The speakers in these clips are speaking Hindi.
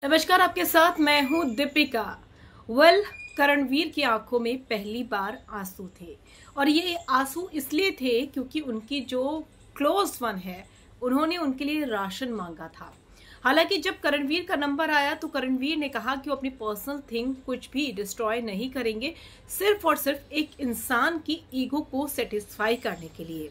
नमस्कार, आपके साथ मैं हूं दीपिका। वेल, करणवीर की आंखों में पहली बार आंसू थे और ये आंसू इसलिए थे क्योंकि उनकी जो क्लोज वन है उन्होंने उनके लिए राशन मांगा था। हालांकि जब करणवीर का नंबर आया तो करणवीर ने कहा कि वो अपनी पर्सनल थिंग कुछ भी डिस्ट्रॉय नहीं करेंगे, सिर्फ और सिर्फ एक इंसान की ईगो को सेटिस्फाई करने के लिए,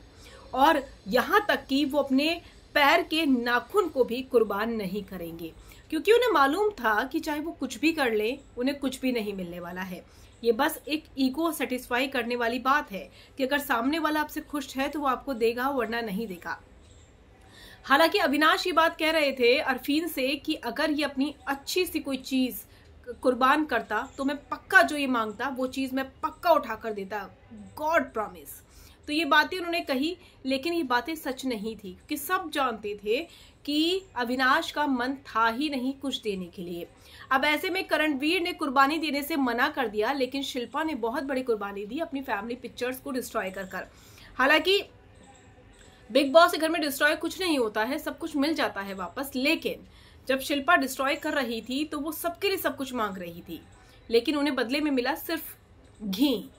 और यहाँ तक कि वो अपने पैर के नाखून को भी कुर्बान नहीं करेंगे, क्योंकि उन्हें मालूम था कि चाहे वो कुछ भी कर ले उन्हें कुछ भी नहीं मिलने वाला है। ये बस एक ईगो सेटिस्फाई करने वाली बात है कि अगर सामने वाला आपसे खुश है तो वो आपको देगा, वरना नहीं देगा। हालांकि अविनाश ये बात कह रहे थे अरफीन से कि अगर ये अपनी अच्छी सी कोई चीज कुर्बान करता तो मैं पक्का जो ये मांगता वो चीज मैं पक्का उठा कर देता, गॉड प्रॉमिस। तो ये बातें उन्होंने कही, लेकिन ये बातें सच नहीं थी क्योंकि सब जानते थे कि अविनाश का मन था ही नहीं कुछ देने के लिए। अब ऐसे में करणवीर ने कुर्बानी देने से मना कर दिया, लेकिन शिल्पा ने बहुत बड़ी कुर्बानी दी अपनी फैमिली पिक्चर्स को डिस्ट्रॉय कर। हालांकि बिग बॉस के घर में डिस्ट्रॉय कुछ नहीं होता है, सब कुछ मिल जाता है वापस। लेकिन जब शिल्पा डिस्ट्रॉय कर रही थी तो वो सबके लिए सब कुछ मांग रही थी, लेकिन उन्हें बदले में मिला सिर्फ घी।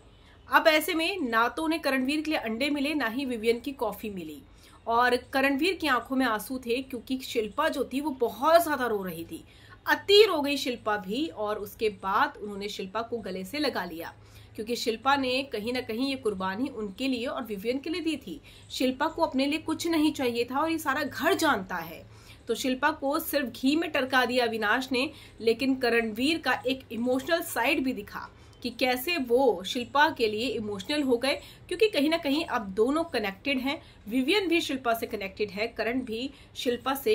अब ऐसे में ना तो उन्हें करणवीर के लिए अंडे मिले, ना ही विवियन की कॉफी मिली, और करणवीर की आंखों में आंसू थे क्योंकि शिल्पा जो थी वो बहुत ज्यादा रो रही थी। अति रो गई शिल्पा भी, और उसके बाद उन्होंने शिल्पा को गले से लगा लिया क्योंकि शिल्पा ने कहीं ना कहीं ये कुर्बानी उनके लिए और विवियन के लिए दी थी। शिल्पा को अपने लिए कुछ नहीं चाहिए था और ये सारा घर जानता है, तो शिल्पा को सिर्फ घी में टरका दिया अविनाश ने। लेकिन करणवीर का एक इमोशनल साइड भी दिखा कि कैसे वो शिल्पा के लिए इमोशनल हो गए, क्योंकि कहीं ना कहीं अब दोनों कनेक्टेड हैं। विवियन भी शिल्पा से कनेक्टेड है, करण भी शिल्पा से